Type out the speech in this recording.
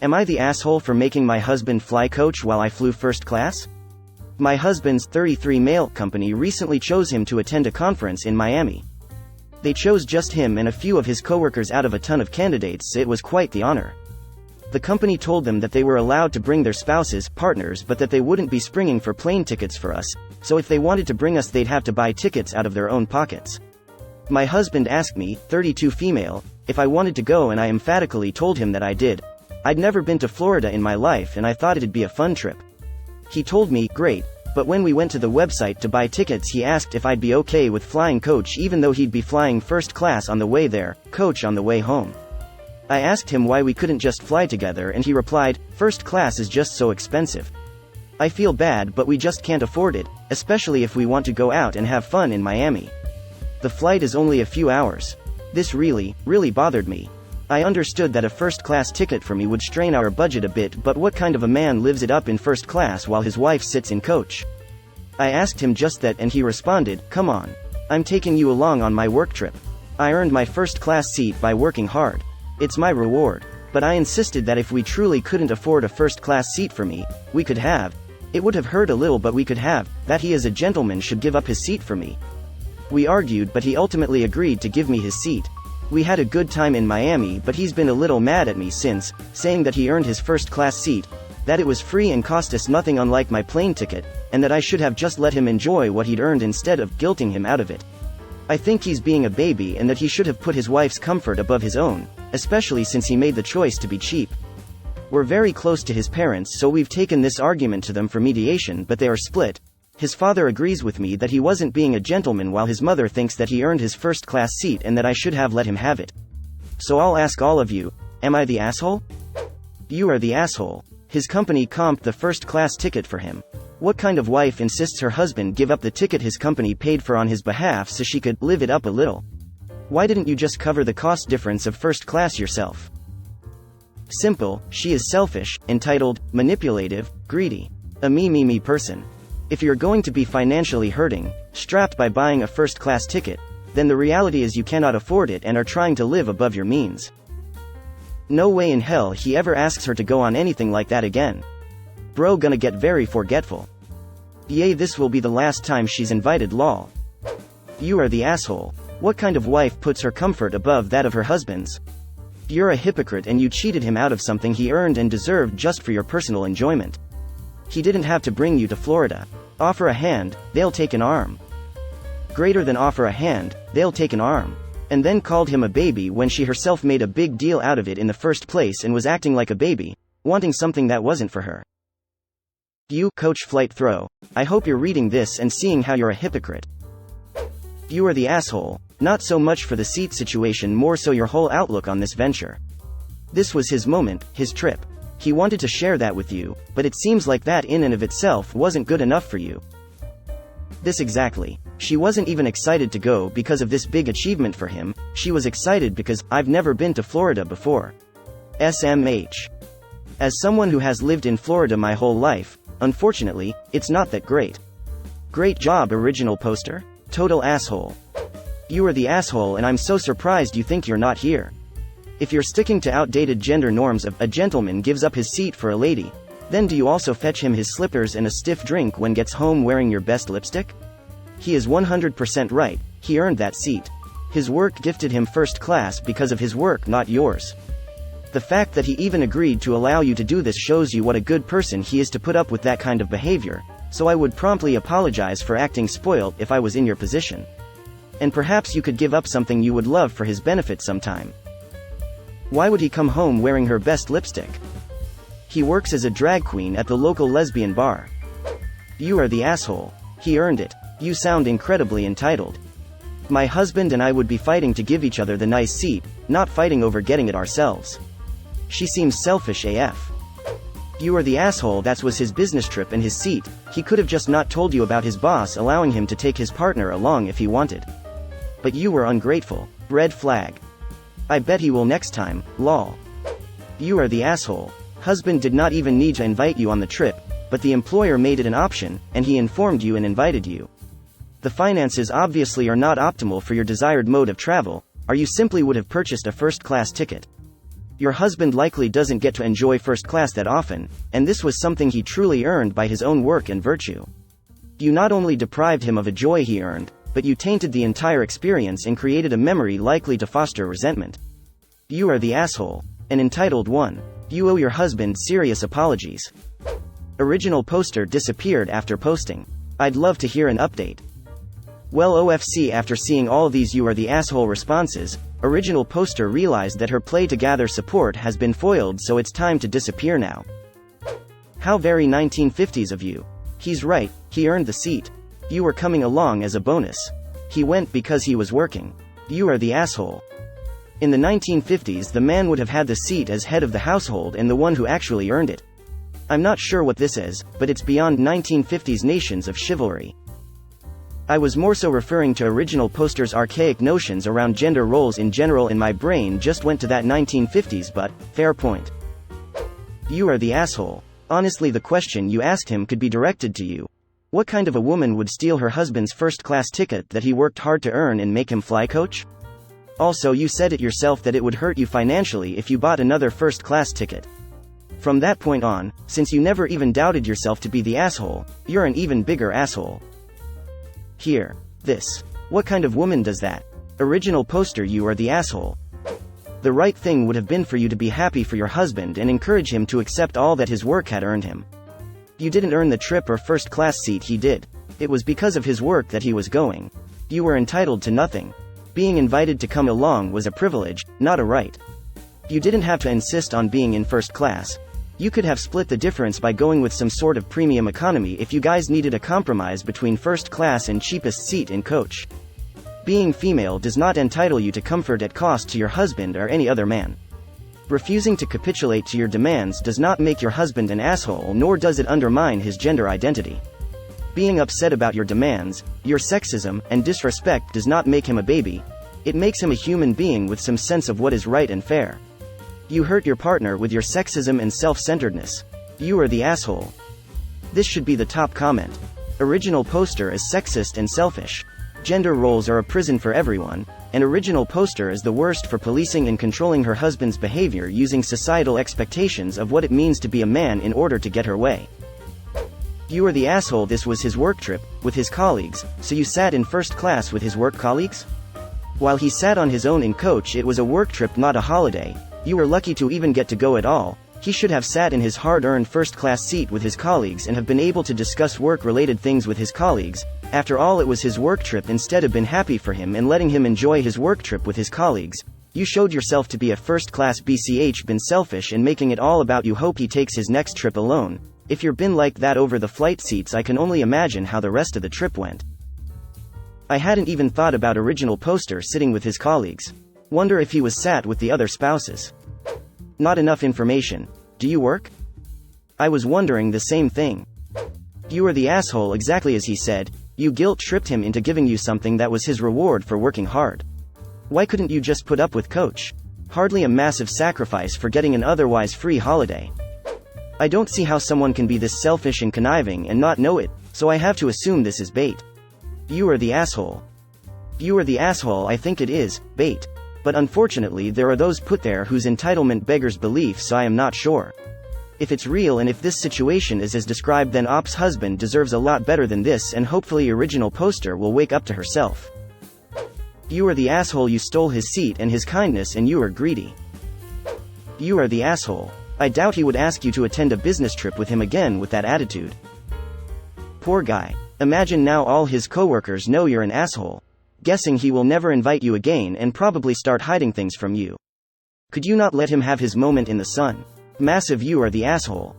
Am I the asshole for making my husband fly coach while I flew first class? My husband's 33 male company recently chose him to attend a conference in Miami. They chose just him and a few of his coworkers out of a ton of candidates, so it was quite the honor. The company told them that they were allowed to bring their spouses, partners, but that they wouldn't be springing for plane tickets for us, so if they wanted to bring us they'd have to buy tickets out of their own pockets. My husband asked me, 32 female, if I wanted to go, and I emphatically told him that I did. I'd never been to Florida in my life and I thought it'd be a fun trip. He told me, great, but when we went to the website to buy tickets he asked if I'd be okay with flying coach even though he'd be flying first class on the way there, coach on the way home. I asked him why we couldn't just fly together and he replied, first class is just so expensive. I feel bad but we just can't afford it, especially if we want to go out and have fun in Miami. The flight is only a few hours. This really bothered me. I understood that a first-class ticket for me would strain our budget a bit, but what kind of a man lives it up in first class while his wife sits in coach? I asked him just that and he responded, come on. I'm taking you along on my work trip. I earned my first-class seat by working hard. It's my reward. But I insisted that if we truly couldn't afford a first-class seat for me, we could have. It would have hurt a little but we could have, that he as a gentleman should give up his seat for me. We argued but he ultimately agreed to give me his seat. We had a good time in Miami but he's been a little mad at me since, saying that he earned his first-class seat, that it was free and cost us nothing unlike my plane ticket, and that I should have just let him enjoy what he'd earned instead of guilting him out of it. I think he's being a baby and that he should have put his wife's comfort above his own, especially since he made the choice to be cheap. We're very close to his parents so we've taken this argument to them for mediation but they are split. His father agrees with me that he wasn't being a gentleman while his mother thinks that he earned his first-class seat and that I should have let him have it. So I'll ask all of you, am I the asshole? You are the asshole. His company comped the first-class ticket for him. What kind of wife insists her husband give up the ticket his company paid for on his behalf so she could live it up a little? Why didn't you just cover the cost difference of first class yourself? Simple, she is selfish, entitled, manipulative, greedy. A me person. If you're going to be financially hurting, strapped by buying a first-class ticket, then the reality is you cannot afford it and are trying to live above your means. No way in hell he ever asks her to go on anything like that again. Bro gonna get very forgetful. Yay, this will be the last time she's invited, lol. You are the asshole. What kind of wife puts her comfort above that of her husband's? You're a hypocrite and you cheated him out of something he earned and deserved just for your personal enjoyment. He didn't have to bring you to Florida. Offer a hand, they'll take an arm. Greater than offer a hand, they'll take an arm. And then called him a baby when she herself made a big deal out of it in the first place and was acting like a baby, wanting something that wasn't for her. You, Coach Flight Throw, I hope you're reading this and seeing how you're a hypocrite. You are the asshole, not so much for the seat situation, more so your whole outlook on this venture. This was his moment, his trip. He wanted to share that with you, but it seems like that in and of itself wasn't good enough for you. This exactly. She wasn't even excited to go because of this big achievement for him, she was excited because, I've never been to Florida before. SMH. As someone who has lived in Florida my whole life, unfortunately, it's not that great. Great job, original poster. Total asshole. You are the asshole and I'm so surprised you think you're not here. If you're sticking to outdated gender norms of a gentleman gives up his seat for a lady, then do you also fetch him his slippers and a stiff drink when gets home wearing your best lipstick? He is 100% right, he earned that seat. His work gifted him first class because of his work, not yours. The fact that he even agreed to allow you to do this shows you what a good person he is to put up with that kind of behavior, so I would promptly apologize for acting spoiled if I was in your position. And perhaps you could give up something you would love for his benefit sometime. Why would he come home wearing her best lipstick? He works as a drag queen at the local lesbian bar. You are the asshole. He earned it. You sound incredibly entitled. My husband and I would be fighting to give each other the nice seat, not fighting over getting it ourselves. She seems selfish AF. You are the asshole. That was his business trip and his seat. He could have just not told you about his boss allowing him to take his partner along if he wanted. But you were ungrateful. Red flag. I bet he will next time, lol. You are the asshole. Husband did not even need to invite you on the trip, but the employer made it an option, and he informed you and invited you. The finances obviously are not optimal for your desired mode of travel, or you simply would have purchased a first-class ticket. Your husband likely doesn't get to enjoy first class that often, and this was something he truly earned by his own work and virtue. You not only deprived him of a joy he earned, but you tainted the entire experience and created a memory likely to foster resentment. You are the asshole. An entitled one. You owe your husband serious apologies. Original poster disappeared after posting. I'd love to hear an update. Well, OFC, after seeing all these "you are the asshole" responses, original poster realized that her play to gather support has been foiled, so it's time to disappear now. How very 1950s of you. He's right, he earned the seat. You were coming along as a bonus. He went because he was working. You are the asshole. In the 1950s, the man would have had the seat as head of the household and the one who actually earned it. I'm not sure what this is, but it's beyond 1950s nations of chivalry. I was more so referring to original poster's archaic notions around gender roles in general, and my brain just went to that 1950s, but fair point. You are the asshole. Honestly, the question you asked him could be directed to you. What kind of a woman would steal her husband's first-class ticket that he worked hard to earn and make him fly coach? Also, you said it yourself that it would hurt you financially if you bought another first-class ticket. From that point on, since you never even doubted yourself to be the asshole, you're an even bigger asshole. Here. This. What kind of woman does that? Original poster, you are the asshole. The right thing would have been for you to be happy for your husband and encourage him to accept all that his work had earned him. You didn't earn the trip or first-class seat, he did. It was because of his work that he was going. You were entitled to nothing. Being invited to come along was a privilege, not a right. You didn't have to insist on being in first class. You could have split the difference by going with some sort of premium economy if you guys needed a compromise between first class and cheapest seat in coach. Being female does not entitle you to comfort at cost to your husband or any other man. Refusing to capitulate to your demands does not make your husband an asshole, nor does it undermine his gender identity. Being upset about your demands, your sexism, and disrespect does not make him a baby. It makes him a human being with some sense of what is right and fair. You hurt your partner with your sexism and self-centeredness. You are the asshole. This should be the top comment. Original poster is sexist and selfish. Gender roles are a prison for everyone, and original poster is the worst for policing and controlling her husband's behavior using societal expectations of what it means to be a man in order to get her way. You are the asshole. This was his work trip, with his colleagues, so you sat in first class with his work colleagues? While he sat on his own in coach, it was a work trip, not a holiday. You were lucky to even get to go at all. He should have sat in his hard-earned first-class seat with his colleagues and have been able to discuss work-related things with his colleagues. After all, it was his work trip. Instead of been happy for him and letting him enjoy his work trip with his colleagues, you showed yourself to be a first-class BCH, been selfish and making it all about you. Hope he takes his next trip alone. If you're been like that over the flight seats, I can only imagine how the rest of the trip went. I hadn't even thought about original poster sitting with his colleagues. Wonder if he was sat with the other spouses. Not enough information. Do you work? I was wondering the same thing. You are the asshole, exactly as he said. You guilt-tripped him into giving you something that was his reward for working hard. Why couldn't you just put up with coach? Hardly a massive sacrifice for getting an otherwise free holiday. I don't see how someone can be this selfish and conniving and not know it, so I have to assume this is bait. You are the asshole. You are the asshole. I think it is bait. But unfortunately, there are those put there whose entitlement beggars belief, so I am not sure. If it's real and if this situation is as described, then Op's husband deserves a lot better than this, and hopefully original poster will wake up to herself. You are the asshole. You stole his seat and his kindness, and you are greedy. You are the asshole. I doubt he would ask you to attend a business trip with him again with that attitude. Poor guy. Imagine now all his coworkers know you're an asshole. Guessing he will never invite you again and probably start hiding things from you. Could you not let him have his moment in the sun? Massive. You are the asshole.